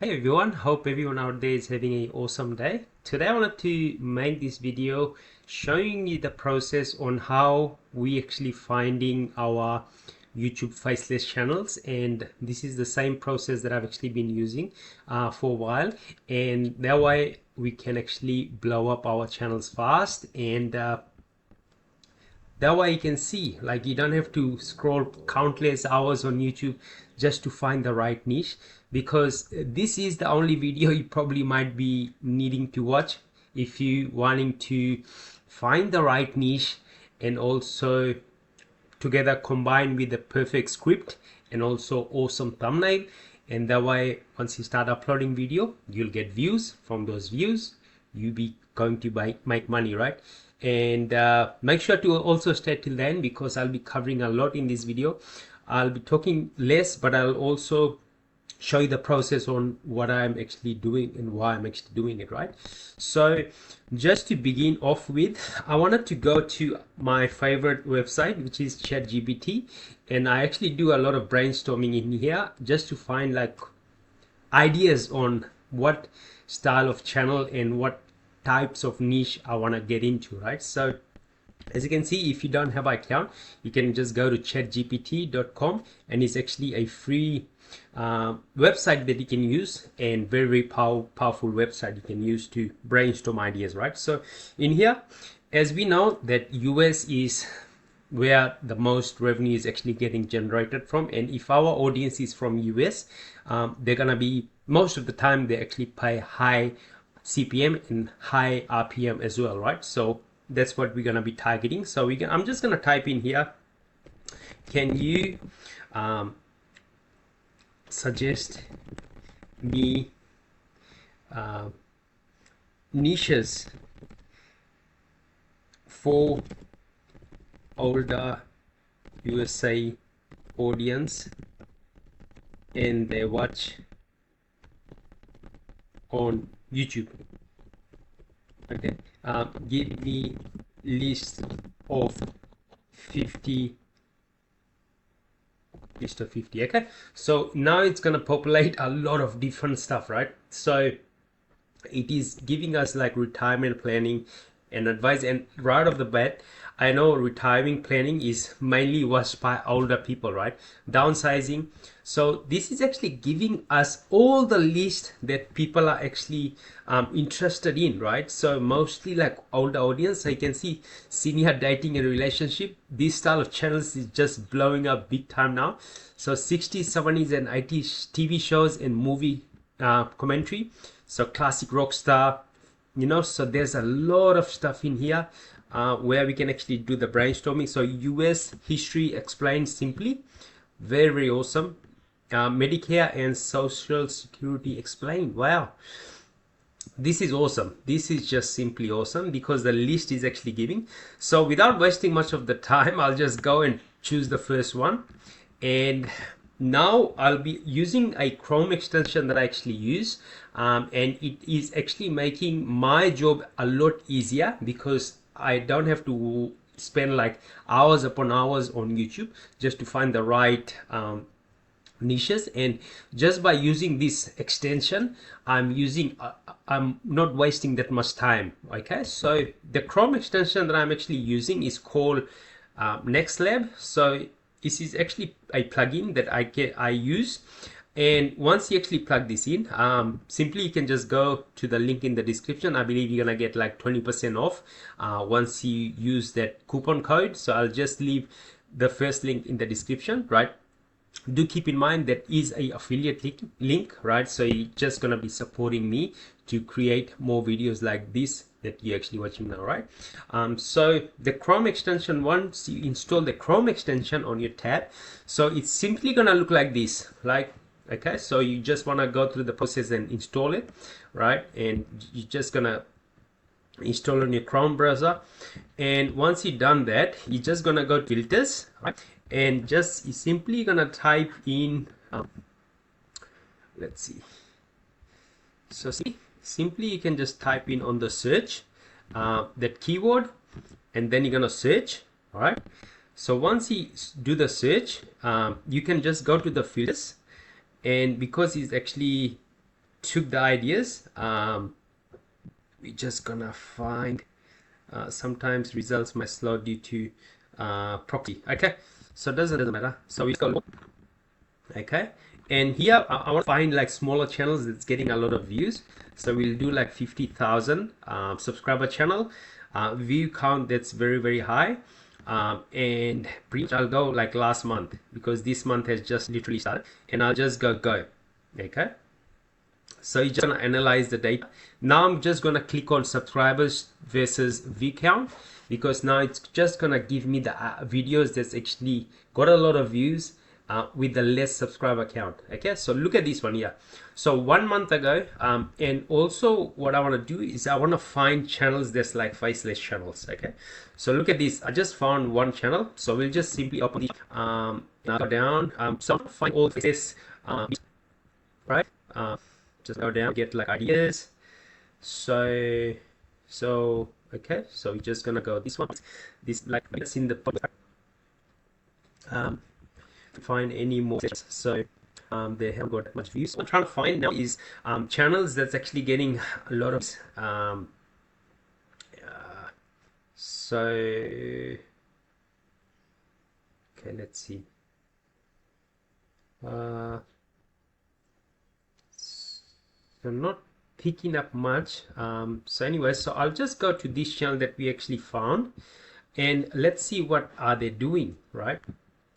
Hey everyone, hope everyone out there is having an awesome day. Today I wanted to make this video showing you the process on how we actually finding our YouTube faceless channels, and this is the same process that I've actually been using for a while, and that way we can actually blow up our channels fast, and that way you can see, like, you don't have to scroll countless hours on YouTube just to find the right niche, because this is the only video you probably might be needing to watch if you wanting to find the right niche, and also together combined with the perfect script and also awesome thumbnail. And that way once you start uploading video, you'll get views. From those views you'll be going to make money, right? And make sure to also stay till the end, because I'll be covering a lot in this video. I'll be talking less, but I'll also show you the process on what I'm actually doing and why I'm actually doing it, right? So just to begin off with, I wanted to go to my favorite website, which is ChatGPT, and I actually do a lot of brainstorming in here just to find like ideas on what style of channel and what types of niche I want to get into, right? So as you can see, if you don't have an account, you can just go to chatgpt.com, and it's actually a free website that you can use, and very powerful website you can use to brainstorm ideas, right? So in here, as we know that US is where the most revenue is actually getting generated from, and if our audience is from US, they're gonna be, most of the time they actually pay high CPM and high RPM as well, right? So that's what we're gonna be targeting. So I'm just gonna type in here, can you suggest me niches for older USA audience and they watch on YouTube. Okay, give me list of 50. Okay, so now it's gonna populate a lot of different stuff, right? So it is giving us like retirement planning and advice, and right off the bat, I know retirement planning is mainly watched by older people, right? Downsizing. So this is actually giving us all the list that people are actually interested in, right? So mostly like older audience. So you can see senior dating and relationship. This style of channels is just blowing up big time now. So 60s, 70s and 80s TV shows and movie commentary. So classic rock star, you know, so there's a lot of stuff in here where we can actually do the brainstorming. So US history explained simply, very awesome. Medicare and Social Security explained. Wow, this is awesome. This is just simply awesome, because the list is actually giving. So without wasting much of the time, I'll just go and choose the first one. And now I'll be using a Chrome extension that I actually use, and it is actually making my job a lot easier, because I don't have to spend like hours upon hours on YouTube just to find the right niches. And just by using this extension, I'm not wasting that much time. Okay, so the Chrome extension that I'm actually using is called NextLab. So this is actually a plugin that I use, and once you actually plug this in, simply you can just go to the link in the description. I believe you're gonna get like 20% off once you use that coupon code. So I'll just leave the first link in the description, right? Do keep in mind that is a affiliate link, right? So you're just gonna be supporting me to create more videos like this that you're actually watching now, right? So the Chrome extension, once you install the Chrome extension on your tab, so it's simply gonna look like this, like, okay, so you just want to go through the process and install it, right? And you're just gonna install on your Chrome browser, and once you've done that, you're just gonna go to filters, right? And just simply gonna type in let's see, so see, simply you can just type in on the search that keyword, and then you're gonna search. All right, so once you do the search, you can just go to the filters, and because it's actually took the ideas. We're just gonna find, sometimes results might slow due to proxy. Okay, so it doesn't matter. So we go, okay, and here I want to find like smaller channels that's getting a lot of views. So we'll do like 50,000 subscriber channel, view count that's very high, and pretty much I'll go like last month because this month has just literally started, and I'll just go. Okay, so you're just gonna analyze the data. Now I'm just gonna click on subscribers versus view count, because now it's just gonna give me the videos that's actually got a lot of views with the less subscriber count. Okay, so look at this one here. So 1 month ago, and also what I want to do is I want to find channels that's like faceless channels. Okay, so look at this. I just found one channel, so we'll just simply open this, now go down, so find all this, right, just go down, get like ideas. So okay, so we're just gonna go this one, this like it's in the find any more. So they haven't got that much views. What I'm trying to find now is channels that's actually getting a lot of so okay, let's see. So not picking up much. So anyway, so I'll just go to this channel that we actually found, and let's see what are they doing, right?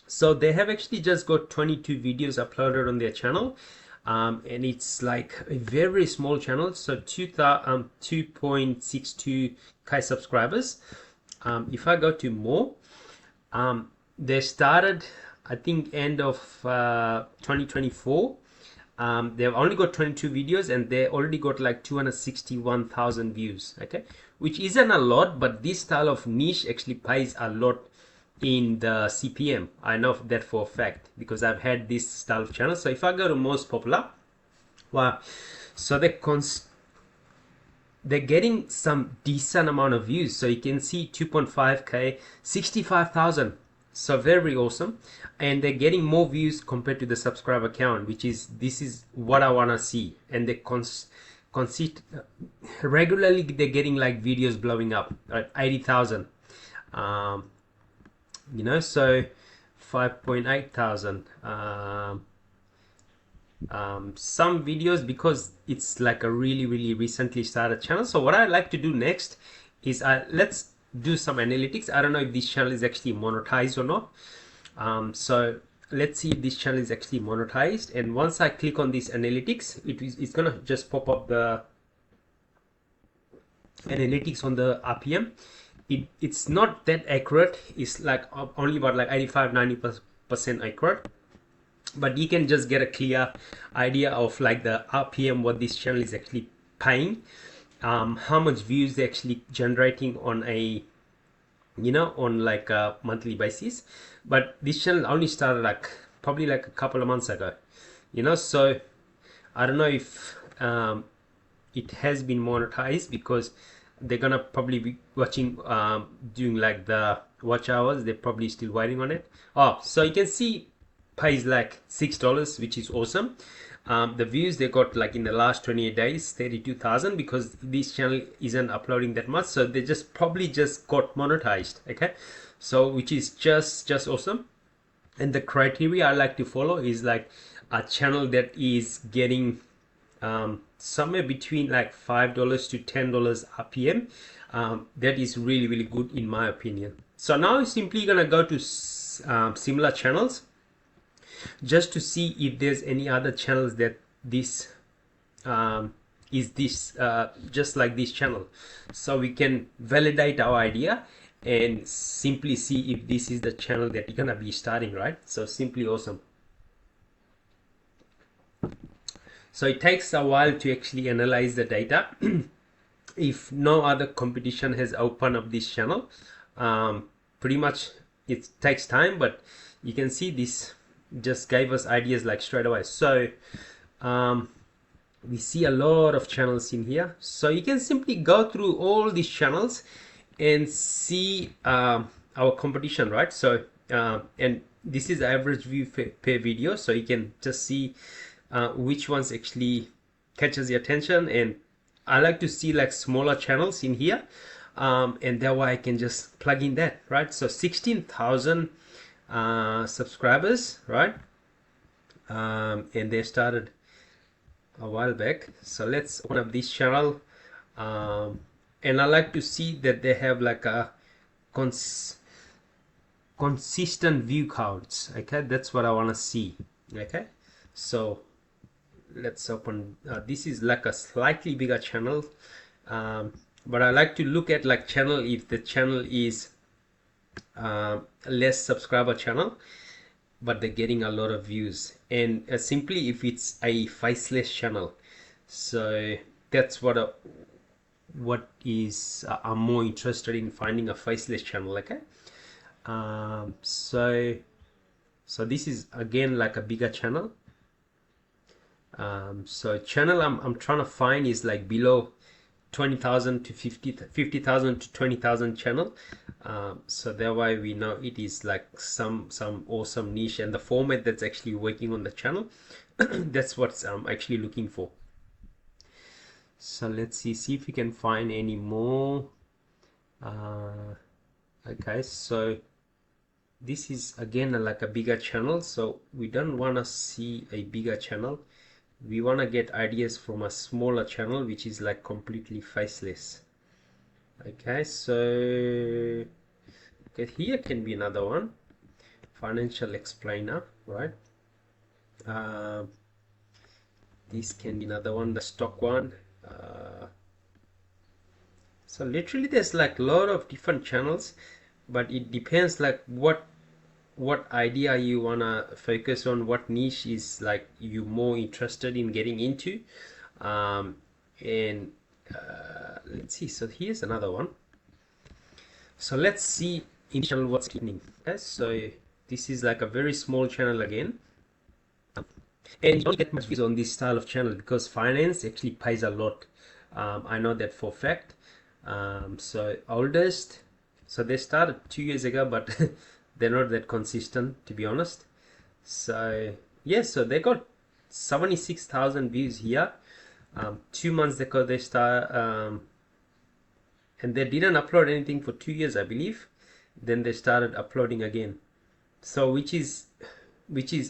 So they have actually just got 22 videos uploaded on their channel, and it's like a very small channel. So 2.62k subscribers. If I go to more, they started, I think, end of 2024. They've only got 22 videos and they already got like 261,000 views. Okay, which isn't a lot, but this style of niche actually pays a lot in the CPM. I know that for a fact because I've had this style of channel. So if I go to most popular, wow, so they're getting some decent amount of views. So you can see 2.5k, 65,000. So very awesome, and they're getting more views compared to the subscriber count, which is, this is what I want to see. And they regularly they're getting like videos blowing up at 80,000, you know, so 5.8 thousand. Some videos, because it's like a really recently started channel. So what I like to do next is let's do some analytics. I don't know if this channel is actually monetized or not. So let's see if this channel is actually monetized, and once I click on this analytics, it's gonna just pop up the analytics on the RPM. It's not that accurate. It's like only about like 85-90% accurate, but you can just get a clear idea of like the RPM, what this channel is actually paying, how much views they're actually generating on a, you know, on like a monthly basis. But this channel only started like probably like a couple of months ago, you know, so I don't know if it has been monetized, because they're gonna probably be watching, doing like the watch hours. They're probably still waiting on it. Oh, so you can see pays like $6, which is awesome. The views they got like in the last 28 days, 32,000, because this channel isn't uploading that much, so they just probably just got monetized. Okay, so which is just awesome. And the criteria I like to follow is like a channel that is getting somewhere between like $5 to $10 RPM. That is really good in my opinion. So now I'm simply gonna go to similar channels, just to see if there's any other channels that this is this just like this channel, so we can validate our idea and simply see if this is the channel that you're gonna be starting, right? So simply awesome. So it takes a while to actually analyze the data. If no other competition has opened up this channel, pretty much it takes time, but you can see this just gave us ideas like straight away. So we see a lot of channels in here, so you can simply go through all these channels and see our competition, right? So and this is average view per video, so you can just see which ones actually catches the attention, and I like to see like smaller channels in here, and that way I can just plug in that, right? So 16,000 subscribers, right? And they started a while back. So let's open up this channel, and I like to see that they have like a consistent view counts. Okay, that's what I want to see. Okay, so let's open this is like a slightly bigger channel, but I like to look at like channel if the channel is less subscriber channel but they're getting a lot of views, and simply if it's a faceless channel. So that's what is I'm more interested in, finding a faceless channel. Okay, so this is again like a bigger channel. So channel I'm trying to find is like below 20,000 to 50,000 to 20,000 channel. So that way we know it is like some awesome niche, and the format that's actually working on the channel. That's what I'm actually looking for. So let's see if we can find any more. Okay, so this is again like a bigger channel, so we don't want to see a bigger channel. We want to get ideas from a smaller channel which is like completely faceless. Okay, so okay, here can be another one, financial explainer, right? This can be another one, the stock one. So literally there's like a lot of different channels, but it depends like what idea you wanna focus on, what niche is like you more interested in getting into. And let's see, so here's another one. So let's see in channel what's happening. Okay, so this is like a very small channel again, and you don't get much views on this style of channel because finance actually pays a lot. I know that for a fact. So oldest, so they started 2 years ago, but they're not that consistent, to be honest. So yeah, so they got 76,000 views here. 2 months ago they start, and they didn't upload anything for 2 years, I believe. Then they started uploading again. So which is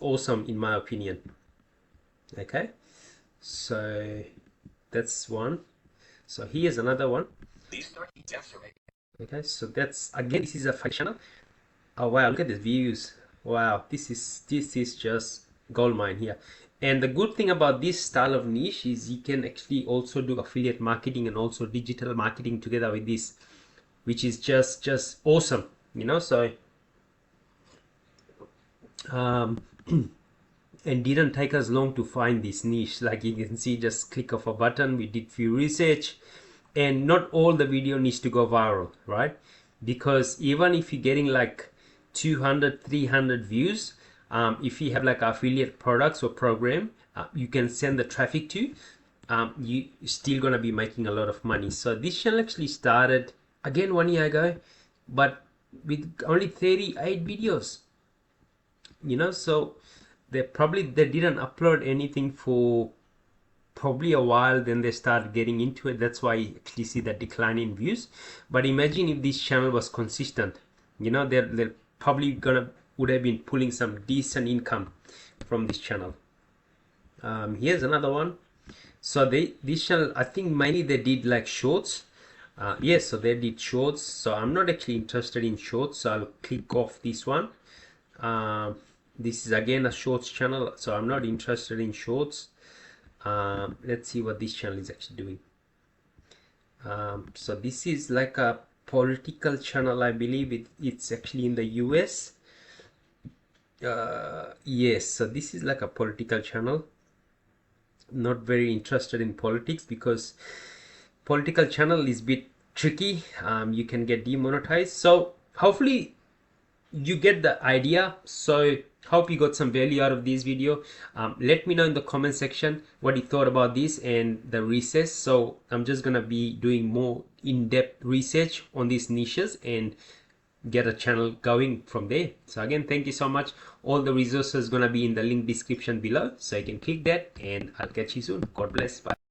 awesome in my opinion. Okay, so that's one. So here's another one. Okay, so that's again, this is a fight channel. Oh wow, look at the views. Wow, this is just gold mine here. And the good thing about this style of niche is you can actually also do affiliate marketing and also digital marketing together with this, which is just awesome, you know. So and didn't take us long to find this niche. Like you can see, just click of a button, we did few research, and not all the video needs to go viral, right? Because even if you're getting like 200 300 views, if you have like affiliate products or program you can send the traffic to, you still gonna be making a lot of money. So this channel actually started again 1 year ago, but with only 38 videos, you know. So they didn't upload anything for probably a while, then they start getting into it. That's why you actually see that decline in views. But imagine if this channel was consistent, you know, they're probably would have been pulling some decent income from this channel. Here's another one. So this channel, I think mainly they did like shorts. Yes, so they did shorts. So I'm not actually interested in shorts, so I'll click off this one. This is again a shorts channel, so I'm not interested in shorts. Let's see what this channel is actually doing. So this is like a political channel, I believe it's actually in the US. Yes, so this is like a political channel. Not very interested in politics because political channel is a bit tricky. You can get demonetized. So hopefully you get the idea. So hope you got some value out of this video. Let me know in the comment section what you thought about this and the research. So I'm just gonna be doing more in-depth research on these niches and get a channel going from there. So again, thank you so much. All the resources gonna be in the link description below, so you can click that, and I'll catch you soon. God bless. Bye.